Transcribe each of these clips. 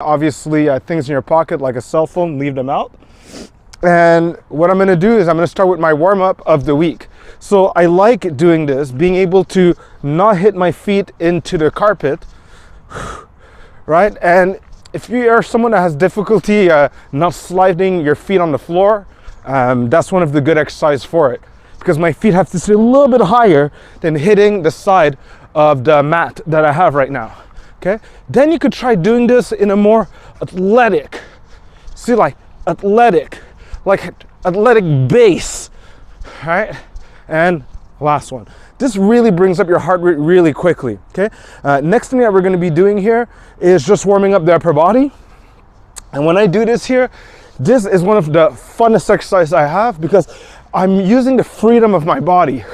Obviously, things in your pocket like a cell phone, leave them out. And what I'm gonna do is I'm gonna start with my warm-up of the week. So I like doing this, being able to not hit my feet into the carpet, right? And if you are someone that has difficulty not sliding your feet on the floor, that's one of the good exercises for it. Because my feet have to sit a little bit higher than hitting the side of the mat that I have right now, okay? Then you could try doing this in a more athletic, see, like athletic base, right? And last one. This really brings up your heart rate really quickly, okay? Next thing that we're gonna be doing here is just warming up the upper body. And when I do this here, this is one of the funnest exercises I have because I'm using the freedom of my body.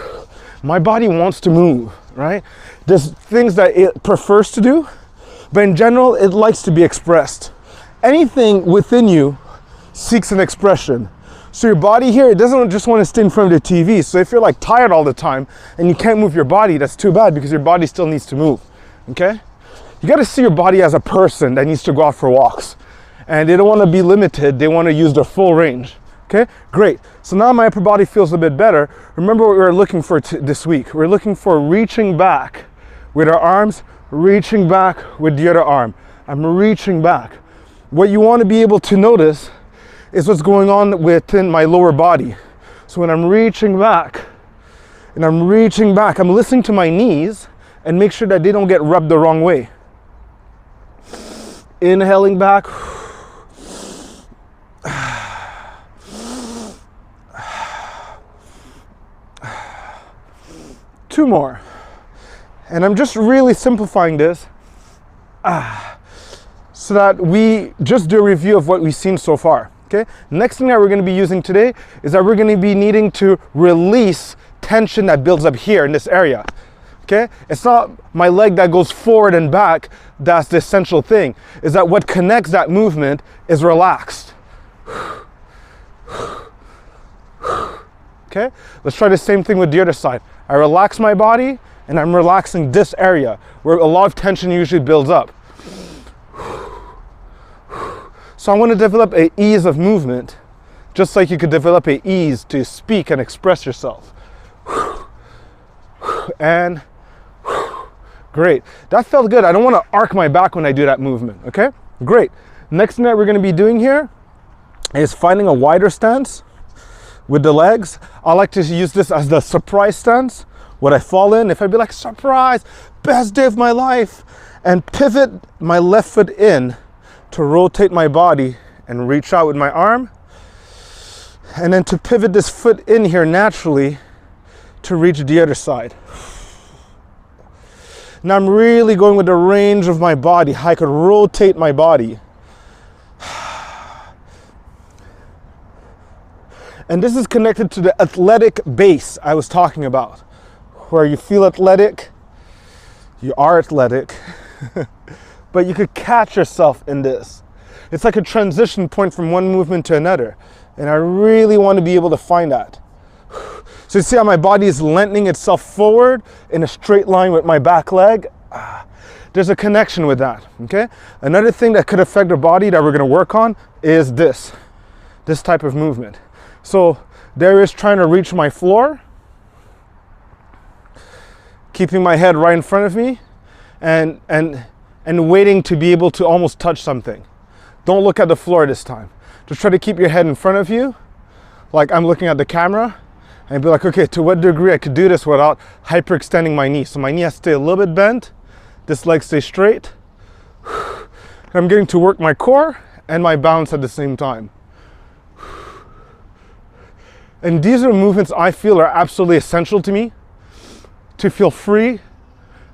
My body wants to move, right? There's things that it prefers to do, but in general, it likes to be expressed. Anything within you seeks an expression. So your body here, it doesn't just want to stay in front of the TV. So if you're like tired all the time and you can't move your body, that's too bad because your body still needs to move, okay? You got to see your body as a person that needs to go out for walks. And they don't want to be limited, they want to use their full range. Okay, great. So now my upper body feels a bit better. Remember what we were looking for this week. We're looking for reaching back with our arms, reaching back with the other arm. I'm reaching back. What you want to be able to notice is what's going on within my lower body. So when I'm reaching back, I'm listening to my knees and make sure that they don't get rubbed the wrong way. Inhaling back. Two more. And I'm just really simplifying this so that we just do a review of what we've seen so far. Okay. Next thing that we're going to be using today is that we're going to be needing to release tension that builds up here in this area. Okay. It's not my leg that goes forward and back. That's the essential thing. Is that what connects that movement is relaxed. Okay. Let's try the same thing with the other side. I relax my body and I'm relaxing this area where a lot of tension usually builds up. So I want to develop an ease of movement, just like you could develop an ease to speak and express yourself. And great. That felt good. I don't want to arc my back when I do that movement, okay? Great. Next thing that we're going to be doing here is finding a wider stance with the legs. I like to use this as the surprise stance. When I fall in, if I'd be like, surprise, best day of my life, and pivot my left foot in to rotate my body and reach out with my arm, and then to pivot this foot in here naturally to reach the other side. Now I'm really going with the range of my body. I could rotate my body. And this is connected to the athletic base I was talking about, where you feel athletic, you are athletic, but you could catch yourself in this. It's like a transition point from one movement to another. And I really want to be able to find that. So you see how my body is lengthening itself forward in a straight line with my back leg? There's a connection with that, okay? Another thing that could affect the body that we're going to work on is this type of movement. So there is trying to reach my floor, keeping my head right in front of me, and waiting to be able to almost touch something. Don't look at the floor this time. Just try to keep your head in front of you, like I'm looking at the camera, and be like, okay, to what degree I could do this without hyperextending my knee. So my knee has to stay a little bit bent, this leg stays straight. I'm getting to work my core and my balance at the same time. And these are movements I feel are absolutely essential to me to feel free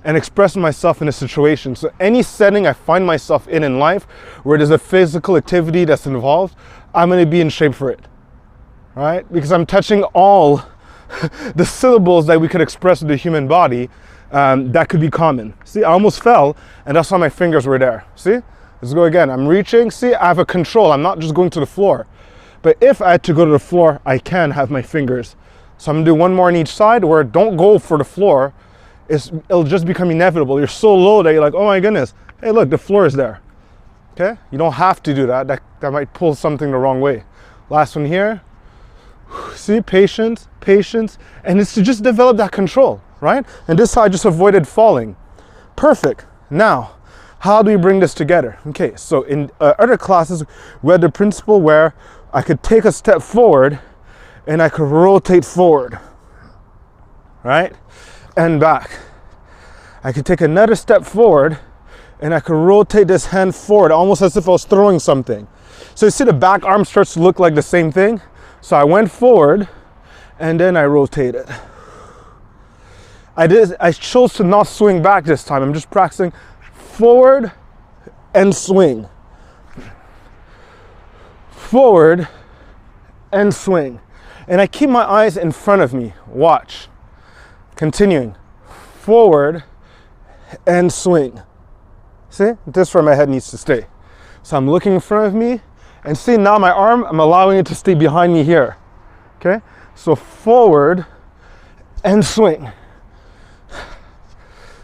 and express myself in a situation. So any setting I find myself in life where there's a physical activity that's involved, I'm going to be in shape for it, right? Because I'm touching all the syllables that we could express with the human body that could be common. See, I almost fell, and that's why my fingers were there. See, let's go again. I'm reaching. See, I have a control. I'm not just going to the floor. But if I had to go to the floor, I can have my fingers. So I'm gonna do one more on each side where don't go for the floor. It'll just become inevitable. You're so low that you're like, oh my goodness, hey look, the floor is there. Okay, you don't have to do that. That might pull something the wrong way. Last one here. See, patience, patience, and it's to just develop that control, right? And this is how I just avoided falling. Perfect. Now, how do we bring this together? Okay, so in other classes, we had the principle where I could take a step forward and I could rotate forward, right? And back. I could take another step forward and I could rotate this hand forward, almost as if I was throwing something. So you see the back arm starts to look like the same thing. So I went forward and then I rotated. I chose to not swing back this time. I'm just practicing forward and swing. Forward and swing. And I keep my eyes in front of me. Watch. Continuing. Forward and swing. See? This is where my head needs to stay. So I'm looking in front of me, and see now my arm, I'm allowing it to stay behind me here. Okay? So forward and swing.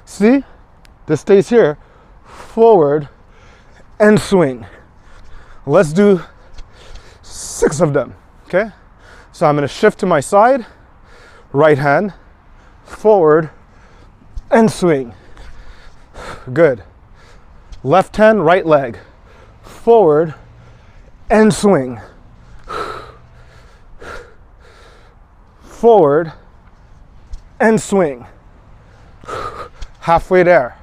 See? This stays here. Forward and swing. Let's do 6 of them. Okay? So I'm going to shift to my side, right hand, forward and swing. Good. Left hand, right leg, forward and swing. Forward and swing. Halfway there.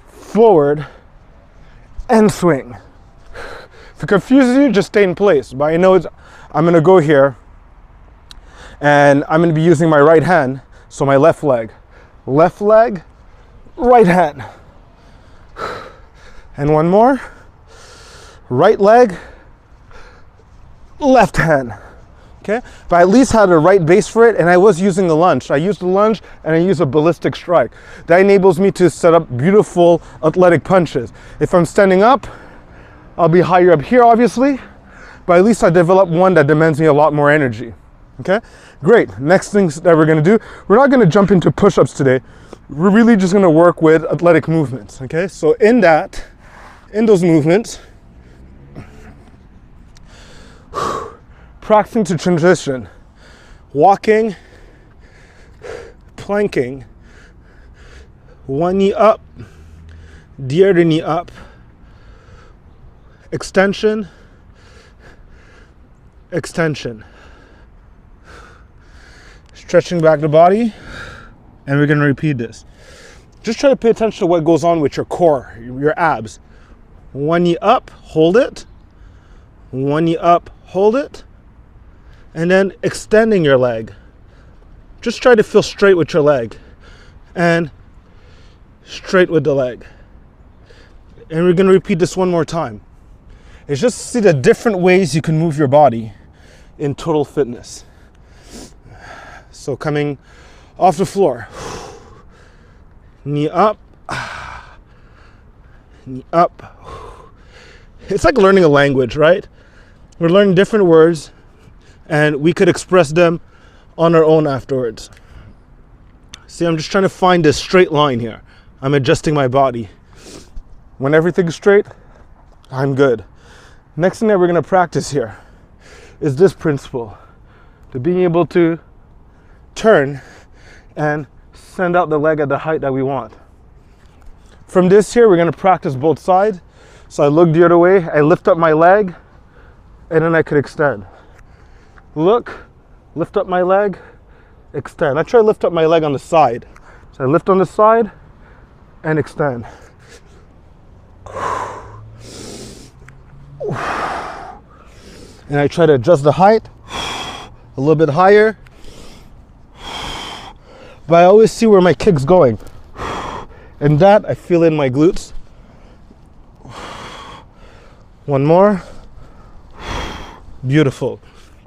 Forward and swing. If it confuses you, just stay in place. But I know I'm going to go here and I'm going to be using my right hand, so my left leg, right hand. And one more. Right leg, left hand. Okay? But I at least had a right base for it, and I was using the lunge. I used the lunge and I used a ballistic strike. That enables me to set up beautiful athletic punches. If I'm standing up, I'll be higher up here, obviously, but at least I develop one that demands me a lot more energy. Okay? Great. Next things that we're going to do, we're not going to jump into push-ups today. We're really just going to work with athletic movements. Okay? So in those movements, practicing to transition, walking, planking, one knee up, the other knee up, extension, extension, stretching back the body, and we're going to repeat this. Just try to pay attention to what goes on with your core, your abs. One knee up, hold it. One knee up, hold it. And then extending your leg. Just try to feel straight with your leg and straight with the leg. And we're going to repeat this one more time. It's just to see the different ways you can move your body in total fitness. So coming off the floor, knee up, knee up. It's like learning a language, right? We're learning different words and we could express them on our own afterwards. See, I'm just trying to find this straight line here. I'm adjusting my body. When everything's straight, I'm good. Next thing that we're going to practice here is this principle, to being able to turn and send out the leg at the height that we want. From this here, we're going to practice both sides. So I look the other way, I lift up my leg, and then I could extend. Look, lift up my leg, extend. I try to lift up my leg on the side. So I lift on the side and extend. And I try to adjust the height a little bit higher. But I always see where my kick's going. And that I feel in my glutes. One more. Beautiful.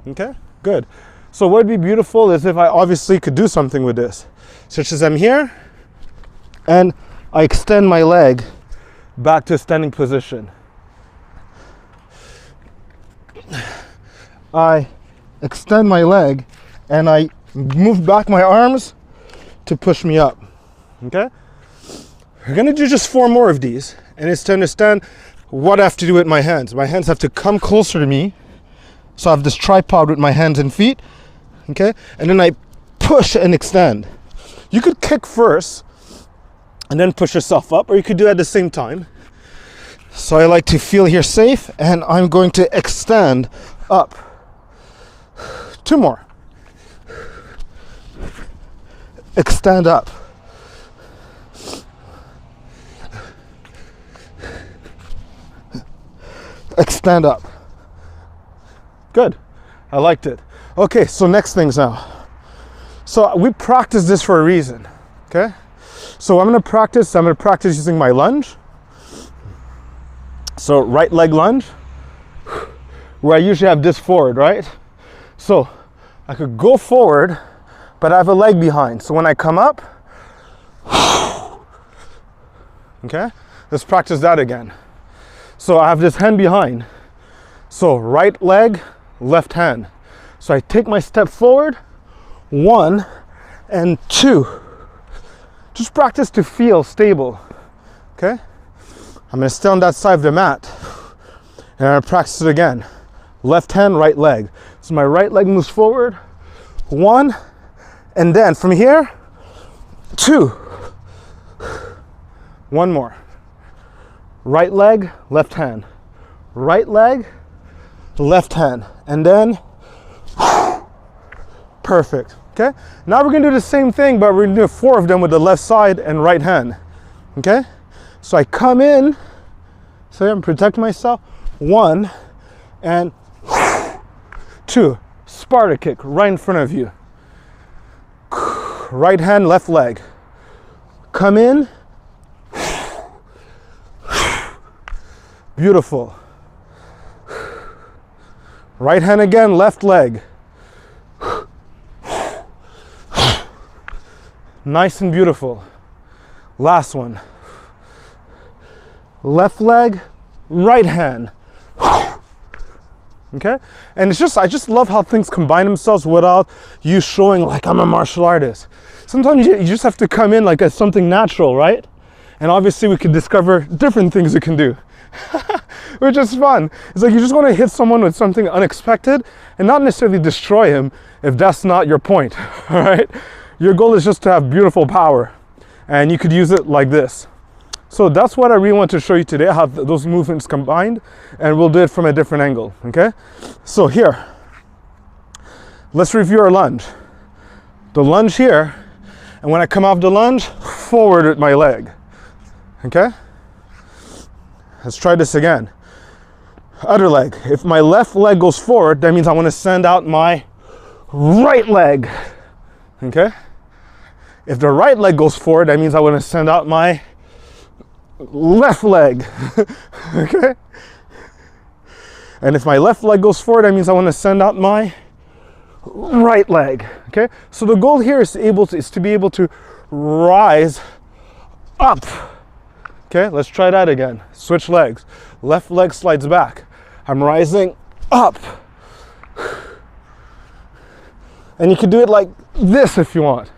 Okay, good. So what would be beautiful is if I obviously could do something with this. Such as I'm here and I extend my leg back to a standing position. I extend my leg and I move back my arms to push me up. Okay? We're gonna do just 4 more of these, and it's to understand what I have to do with my hands. My hands have to come closer to me. So I have this tripod with my hands and feet, okay? And then I push and extend. You could kick first and then push yourself up, or you could do it at the same time. So I like to feel here safe, and I'm going to extend up. 2 more. Extend up. Extend up. Good. I liked it. Okay, so next things now. So we practice this for a reason, okay? So I'm going to practice using my lunge. So right leg lunge, where I usually have this forward, right? So I could go forward, but I have a leg behind. So when I come up, okay? Let's practice that again. So I have this hand behind. So right leg, left hand. So I take my step forward, 1 and 2. Just practice to feel stable, okay? I'm gonna stay on that side of the mat, and I'm gonna practice it again. Left hand, right leg. So my right leg moves forward, 1, and then from here, 2. 1 more. Right leg, left hand. Right leg, left hand, and then perfect. Okay, now we're gonna do the same thing, but we're gonna do 4 of them with the left side and right hand. Okay, so I come in, so I'm protecting myself, 1 and 2. Sparta kick right in front of you. Right hand, left leg. Come in. Beautiful. Right hand again, left leg. Nice and beautiful. Last one. Left leg, right hand. Okay? And it's just, I just love how things combine themselves without you showing like I'm a martial artist. Sometimes you just have to come in like as something natural, right? And obviously we can discover different things you can do. Which is fun. It's like you just want to hit someone with something unexpected and not necessarily destroy him if that's not your point, all right? Your goal is just to have beautiful power, and you could use it like this. So that's what I really want to show you today, how those movements combined, and we'll do it from a different angle, okay? So here, let's review our lunge. The lunge here, and when I come off the lunge, forward with my leg, okay? Let's try this again. Other leg. If my left leg goes forward, that means I want to send out my right leg. Okay? If the right leg goes forward, that means I want to send out my left leg. Okay? And if my left leg goes forward, that means I want to send out my right leg. Okay? So the goal here is to be able to rise up. Okay, let's try that again. Switch legs. Left leg slides back. I'm rising up. And you can do it like this if you want.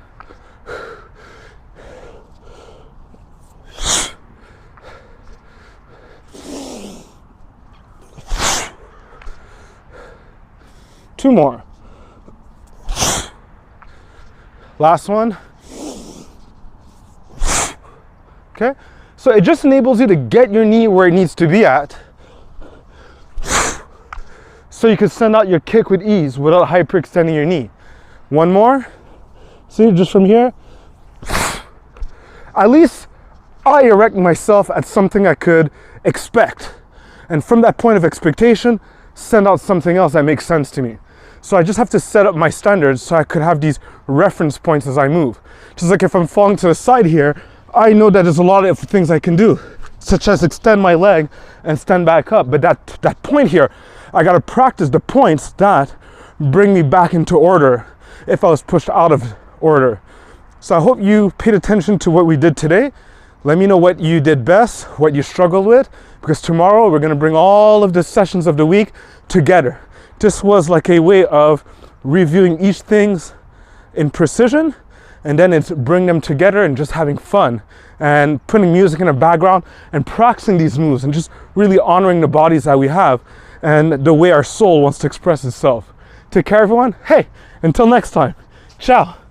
Two more. Last one. Okay? So it just enables you to get your knee where it needs to be at, so you can send out your kick with ease without hyperextending your knee. One more. See, just from here. At least I erect myself at something I could expect. And from that point of expectation, send out something else that makes sense to me. So I just have to set up my standards so I could have these reference points as I move. Just like if I'm falling to the side here, I know that there's a lot of things I can do, such as extend my leg and stand back up. But that point here, I gotta practice the points that bring me back into order if I was pushed out of order. So I hope you paid attention to what we did today. Let me know what you did best, what you struggled with, because tomorrow we're gonna bring all of the sessions of the week together. This was like a way of reviewing each thing in precision, and then it's bring them together and just having fun and putting music in the background and practicing these moves and just really honoring the bodies that we have and the way our soul wants to express itself. Take care, everyone. Hey, until next time. Ciao.